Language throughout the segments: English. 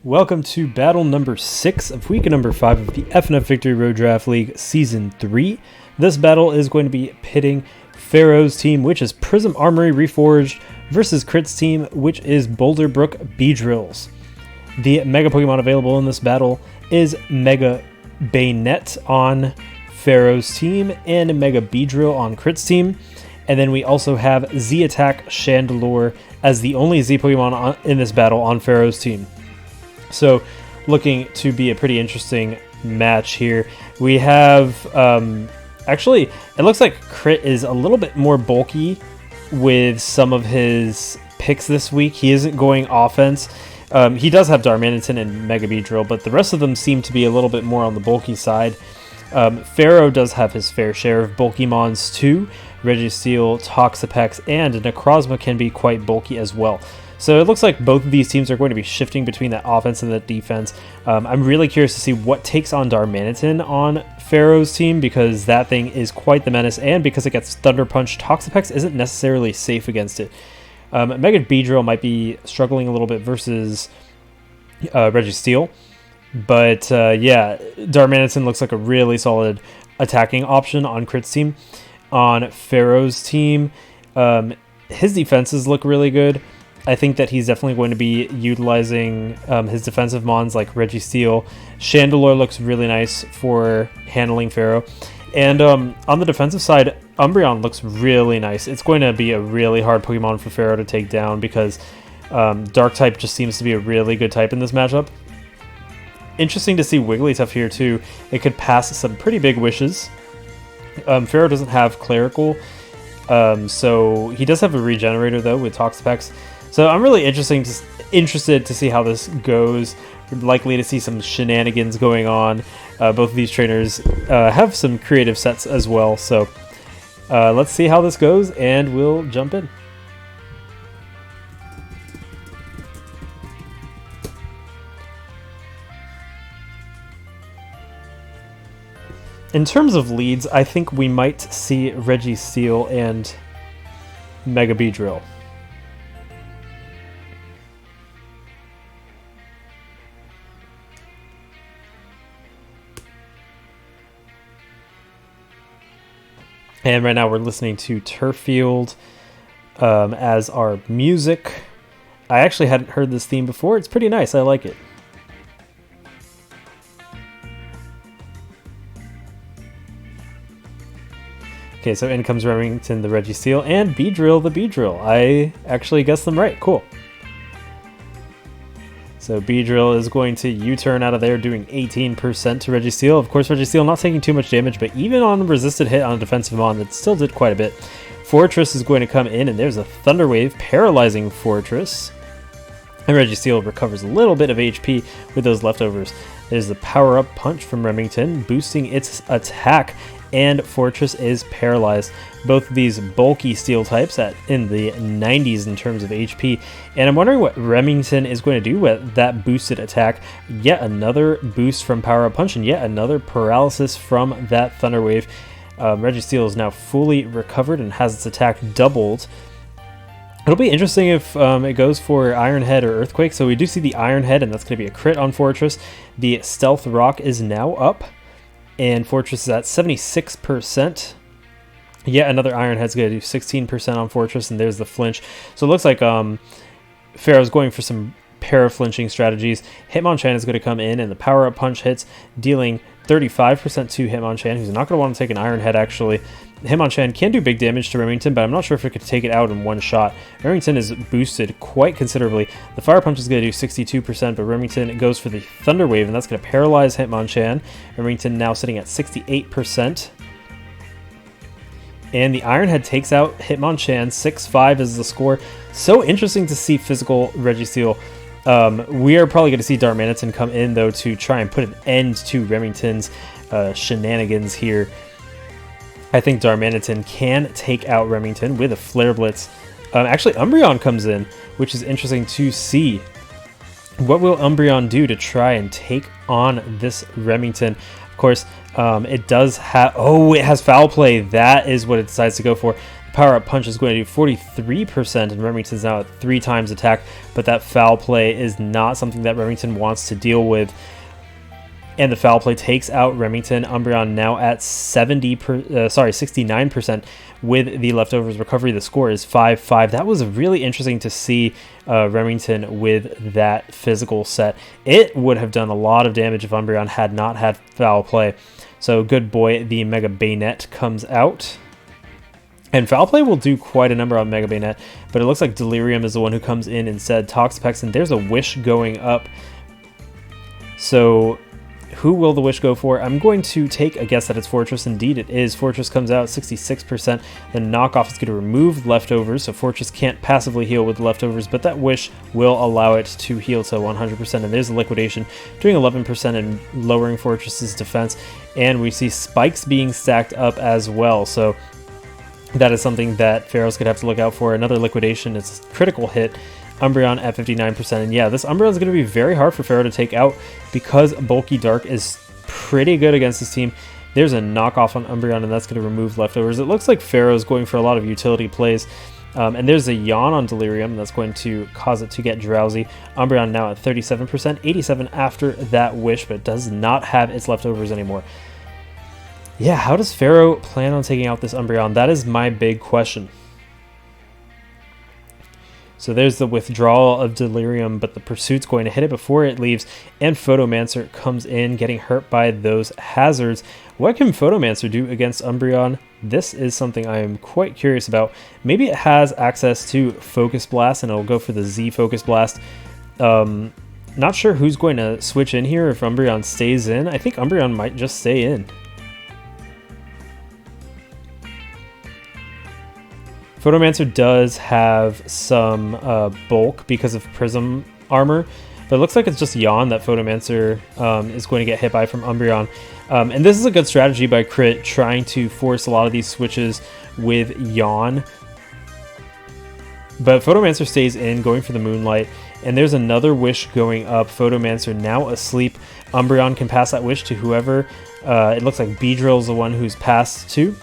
Welcome to battle number 6 of week number 5 of the FNF Victory Road Draft League Season 3. This battle is going to be pitting Pharaoh's team, which is Prism, Armory, Reforged, versus Crit's team, which is Boulder, Brook, Beedrills. The Mega Pokemon available in this battle is Mega Bayonet on Pharaoh's team and Mega Beedrill on Crit's team. And then we also have Z-Attack Chandelure as the only Z Pokemon in this battle on Pharaoh's team. So, looking to be a pretty interesting match here. We have, actually, it looks like Crit is a little bit more bulky with some of his picks this week. He isn't going offense. He does have Darmanitan and Mega Beedrill, but the rest of them seem to be a little bit more on the bulky side. Pharaoh does have his fair share of bulky mons too. Registeel, Toxapex, and Necrozma can be quite bulky as well. So it looks like both of these teams are going to be shifting between that offense and that defense. I'm really curious to see what takes on Darmanitan on Pharaoh's team, because that thing is quite the menace, and because it gets Thunder Punch, Toxapex isn't necessarily safe against it. Mega Beedrill might be struggling a little bit versus Registeel, but yeah, Darmanitan looks like a really solid attacking option on Crit's team. On Pharaoh's team, his defenses look really good. I think that he's definitely going to be utilizing his defensive mons like Registeel. Chandelure looks really nice for handling Pharaoh. And on the defensive side, Umbreon looks really nice. It's going to be a really hard Pokemon for Pharaoh to take down because Dark type just seems to be a really good type in this matchup. Interesting to see Wigglytuff here too. It could pass some pretty big wishes. Pharaoh doesn't have Clerical, so he does have a Regenerator though with Toxapex. So I'm really interested to see how this goes. We're likely to see some shenanigans going on. Both of these trainers have some creative sets as well. So let's see how this goes, and we'll jump in. In terms of leads, I think we might see Registeel and Mega Beedrill. And right now we're listening to Turffield as our music. I actually hadn't heard this theme before. It's pretty nice. I like it. Okay, so in comes Remington the Registeel and Beedrill the Beedrill. I actually guessed them right. Cool. So Beedrill is going to U-turn out of there, doing 18% to Registeel. Of course, Registeel not taking too much damage, but even on a resisted hit on a defensive mon, that still did quite a bit. Fortress is going to come in, and there's a Thunder Wave, paralyzing Fortress. And Registeel recovers a little bit of HP with those leftovers. There's the Power-Up Punch from Remington, boosting its attack, and Fortress is paralyzed. Both of these bulky steel types in the 90s in terms of HP, and I'm wondering what Remington is going to do with that boosted attack. Yet another boost from Power Up Punch, and yet another paralysis from that Thunder Wave. Registeel is now fully recovered and has its attack doubled. It'll be interesting if it goes for Iron Head or Earthquake. So we do see the Iron Head, and that's going to be a crit on Fortress. The Stealth Rock is now up, and Fortress is at 76%. Yet another Iron Head's going to do 16% on Fortress, and there's the flinch. So it looks like Pharaoh's going for some para-flinching strategies. Hitmonchan is going to come in, and the Power-Up Punch hits, dealing 35% to Hitmonchan, who's not going to want to take an Iron Head, actually. Hitmonchan can do big damage to Remington, but I'm not sure if it could take it out in one shot. Remington is boosted quite considerably. The Fire Punch is going to do 62%, but Remington goes for the Thunder Wave, and that's going to paralyze Hitmonchan. Remington now sitting at 68%. And the Iron Head takes out Hitmonchan. 6-5 is the score. So interesting to see physical Registeel. We are probably going to see Darmanitan come in, though, to try and put an end to Remington's shenanigans here. I think Darmanitan can take out Remington with a Flare Blitz. Actually, Umbreon comes in, which is interesting to see. What will Umbreon do to try and take on this Remington? Of course, it does have... Oh, it has Foul Play. That is what it decides to go for. power-up punch is going to do 43%, and Remington's now at 3 times attack, but that foul play is not something that Remington wants to deal with. And the foul play takes out Remington. Umbreon now at 69% with the leftovers recovery. The score is 5-5. That was really interesting to see Remington with that physical set. It would have done a lot of damage if Umbreon had not had foul play. So good boy, the Mega Bayonet comes out. And foul play will do quite a number on Mega Bayonet, but it looks like Delirium is the one who comes in instead. Toxapex, and there's a Wish going up. So who will the Wish go for? I'm going to take a guess that it's Fortress. Indeed, it is. Fortress comes out 66%. The knockoff is going to remove leftovers, so Fortress can't passively heal with leftovers, but that Wish will allow it to heal to 100%. And there's a Liquidation doing 11% and lowering Fortress's defense. And we see spikes being stacked up as well. So that is something that Pharaoh's could have to look out for. Another Liquidation, it's a critical hit. Umbreon at 59%, and yeah, this Umbreon is going to be very hard for Pharaoh to take out because Bulky Dark is pretty good against this team. There's a knockoff on Umbreon, and that's going to remove leftovers. It looks like Pharaoh's going for a lot of utility plays, and there's a Yawn on Delirium that's going to cause it to get drowsy. Umbreon now at 37%, 87% after that Wish, but it does not have its leftovers anymore. Yeah, how does Pharaoh plan on taking out this Umbreon? That is my big question. So there's the withdrawal of Delirium, but the Pursuit's going to hit it before it leaves, and Photomancer comes in, getting hurt by those hazards. What can Photomancer do against Umbreon? This is something I am quite curious about. Maybe it has access to Focus Blast, and it'll go for the Z Focus Blast. Not sure who's going to switch in here if Umbreon stays in. I think Umbreon might just stay in. Photomancer does have some bulk because of Prism armor, but it looks like it's just Yawn that Photomancer is going to get hit by from Umbreon. And this is a good strategy by Crit, trying to force a lot of these switches with Yawn. But Photomancer stays in, going for the Moonlight, and there's another Wish going up. Photomancer now asleep. Umbreon can pass that Wish to whoever. It looks like Beedrill is the one who's passed to,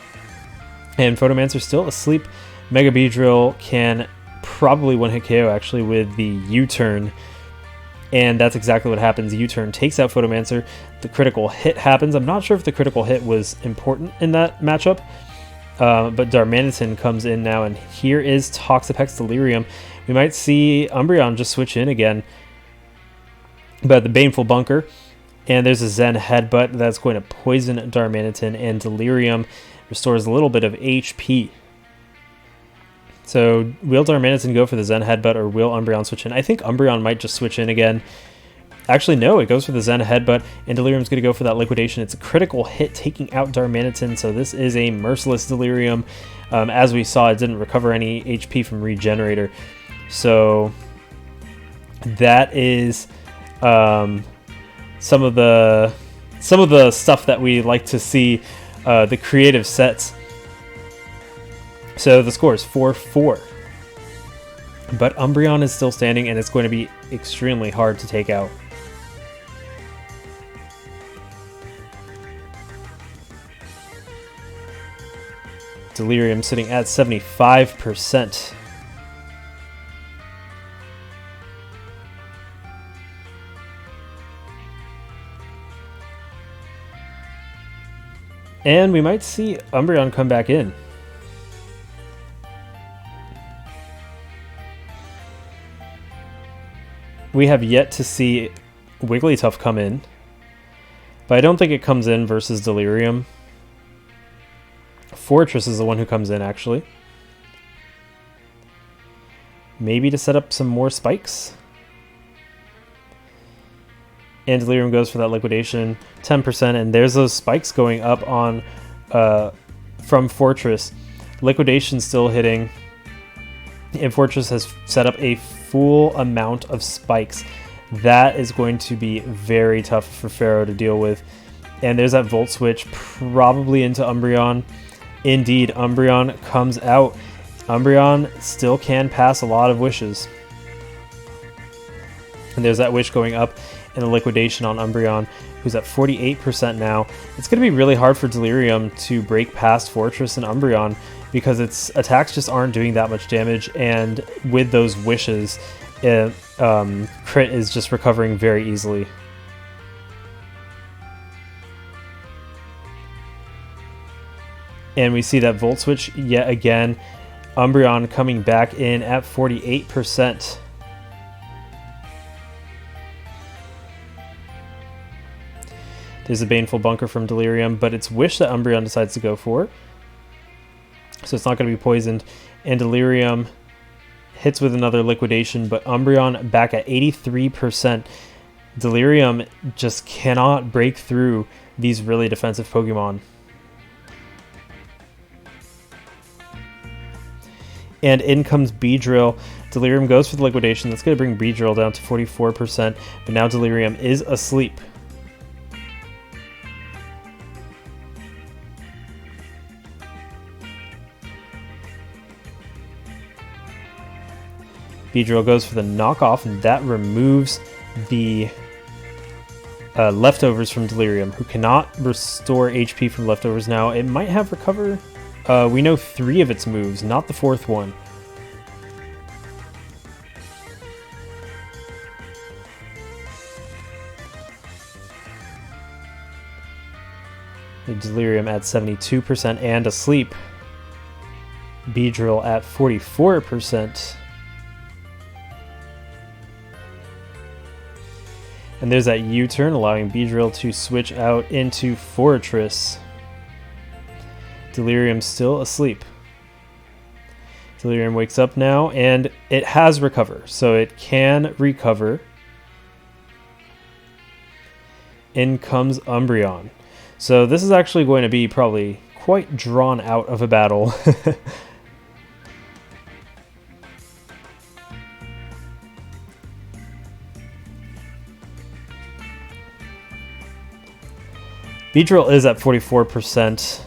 and Photomancer still asleep. Mega Beedrill can probably one-hit KO actually with the U-turn, and that's exactly what happens. U-turn takes out Photomancer. The critical hit happens. I'm not sure if the critical hit was important in that matchup, but Darmanitan comes in now, and here is Toxapex Delirium. We might see Umbreon just switch in again, but the Baneful Bunker, and there's a Zen Headbutt that's going to poison Darmanitan, and Delirium restores a little bit of HP. So will Darmanitan go for the Zen Headbutt, or will Umbreon switch in? I think Umbreon might just switch in again. Actually, no, it goes for the Zen Headbutt, and Delirium's going to go for that Liquidation. It's a critical hit, taking out Darmanitan, so this is a merciless Delirium. As we saw, it didn't recover any HP from Regenerator. So that is some of the stuff that we like to see, the creative sets. So the score is 4-4. But Umbreon is still standing, and it's going to be extremely hard to take out. Delirium sitting at 75%. And we might see Umbreon come back in. We have yet to see Wigglytuff come in, but I don't think it comes in versus Delirium. Fortress is the one who comes in, actually. Maybe to set up some more spikes. And Delirium goes for that Liquidation, 10%, and there's those spikes going up on from Fortress. Liquidation still hitting, and Fortress has set up a full amount of spikes. That is going to be very tough for Pharaoh to deal with. And there's that Volt Switch, probably into Umbreon. Indeed, Umbreon comes out. Umbreon still can pass a lot of wishes. And there's that Wish going up, and the Liquidation on Umbreon, who's at 48% now. It's going to be really hard for Delirium to break past Fortress and Umbreon. because its attacks just aren't doing that much damage, and with those wishes, crit is just recovering very easily. And we see that Volt Switch yet again. Umbreon coming back in at 48%. There's a Baneful Bunker from Delirium, but it's Wish that Umbreon decides to go for. So it's not going to be poisoned. And Delirium hits with another Liquidation, but Umbreon back at 83%. Delirium just cannot break through these really defensive Pokemon. And in comes Beedrill. Delirium goes for the Liquidation. That's going to bring Beedrill down to 44%, but now Delirium is asleep. Beedrill goes for the knockoff, and that removes the leftovers from Delirium, who cannot restore HP from leftovers now. It might have Recover. We know 3 of its moves, not the 4th one. The Delirium at 72% and asleep. Beedrill at 44%. And there's that U-turn, allowing Beedrill to switch out into Fortress. Delirium still asleep. Delirium wakes up now, and it has Recover, so it can recover. In comes Umbreon. So this is actually going to be probably quite drawn out of a battle. Beedrill is at 44%,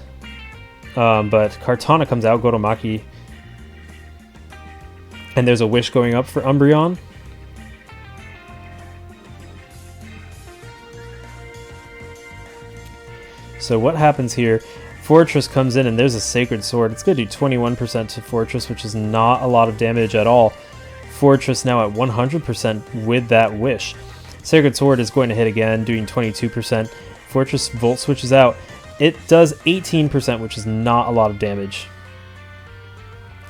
but Kartana comes out, Gotomaki, and there's a Wish going up for Umbreon. So what happens here? Fortress comes in, and there's a Sacred Sword. It's going to do 21% to Fortress, which is not a lot of damage at all. Fortress now at 100% with that Wish. Sacred Sword is going to hit again, doing 22%. Fortress Volt switches out. It does 18%, which is not a lot of damage.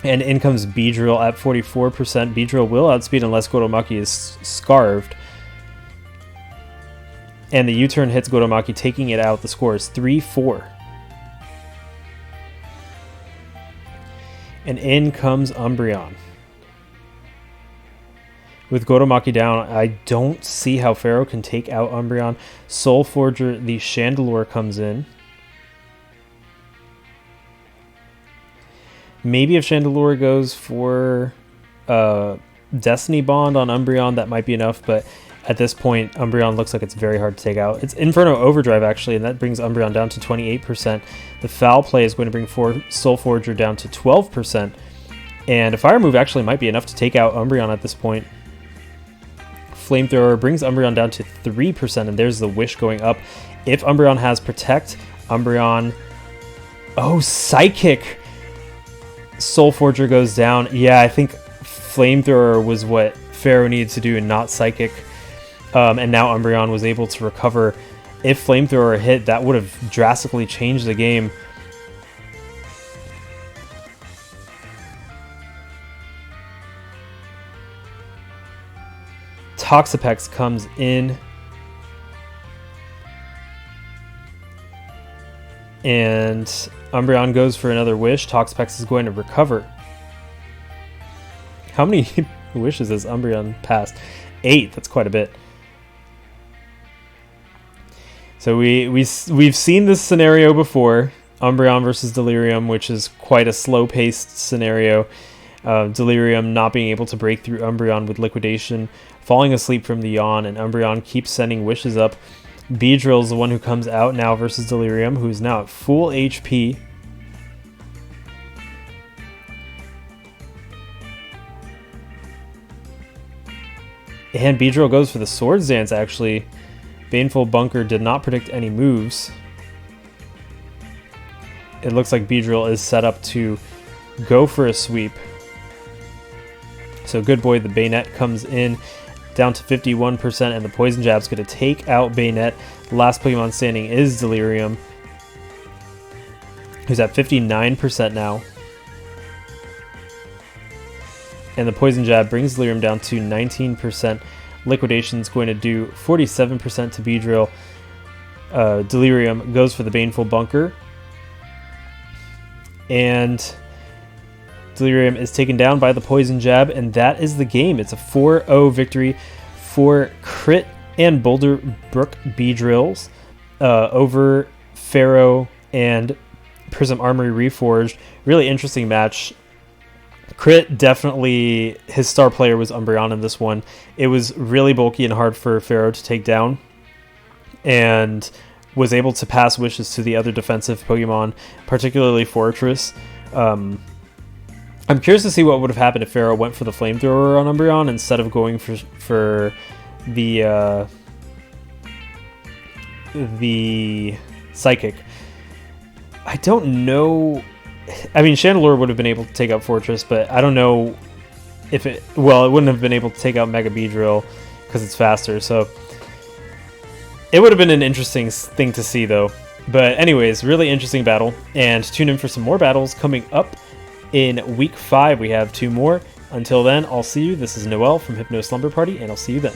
And in comes Beedrill at 44%. Beedrill will outspeed unless Gotomaki is scarved. And the U-turn hits Gotomaki, taking it out. The score is 3-4. And in comes Umbreon. With Gotomaki down, I don't see how Pharaoh can take out Umbreon. Soul Forger, the Chandelure, comes in. Maybe if Chandelure goes for Destiny Bond on Umbreon, that might be enough, but at this point, Umbreon looks like it's very hard to take out. It's Inferno Overdrive, actually, and that brings Umbreon down to 28%. The Foul Play is going to bring Soul Forger down to 12%. And a Fire Move actually might be enough to take out Umbreon at this point. Flamethrower brings Umbreon down to 3%, and there's the Wish going up. If Umbreon has Protect, Umbreon... Oh, Psychic! Soul Forger goes down. Yeah, I think Flamethrower was what Pharaoh needed to do and not Psychic. And now Umbreon was able to recover. If Flamethrower hit, that would have drastically changed the game. Toxapex comes in. And Umbreon goes for another Wish. Toxapex is going to recover. How many wishes has Umbreon passed? 8. That's quite a bit. So we've seen this scenario before. Umbreon versus Delirium, which is quite a slow-paced scenario. Delirium not being able to break through Umbreon with Liquidation, falling asleep from the yawn, and Umbreon keeps sending wishes up. Beedrill is the one who comes out now versus Delirium, who's now at full HP. And Beedrill goes for the Swords Dance, actually. Baneful Bunker did not predict any moves. It looks like Beedrill is set up to go for a sweep. So Good Boy, the Bayonet, comes in down to 51%, and the Poison Jab's going to take out Bayonet. Last Pokemon standing is Delirium, who's at 59% now. And the Poison Jab brings Delirium down to 19%. Liquidation's going to do 47% to Beedrill. Delirium goes for the Baneful Bunker. And Delirium is taken down by the Poison Jab, and that is the game. It's a 4-0 victory for Crit and Boulder Brook Beedrills over Pharaoh and Prism Armory Reforged. Really interesting match. Crit, definitely, his star player was Umbreon in this one. It was really bulky and hard for Pharaoh to take down, and was able to pass wishes to the other defensive Pokemon, particularly Fortress. I'm curious to see what would have happened if Pharaoh went for the Flamethrower on Umbreon instead of going for the Psychic. I don't know. I mean, Chandelure would have been able to take out Fortress, but I don't know if it... Well, it wouldn't have been able to take out Mega Beedrill because it's faster, so... It would have been an interesting thing to see, though. But anyways, really interesting battle, and tune in for some more battles coming up in Week 5. We have 2 more. Until then, I'll see you. This is Noel from Hypno Slumber Party, and I'll see you then.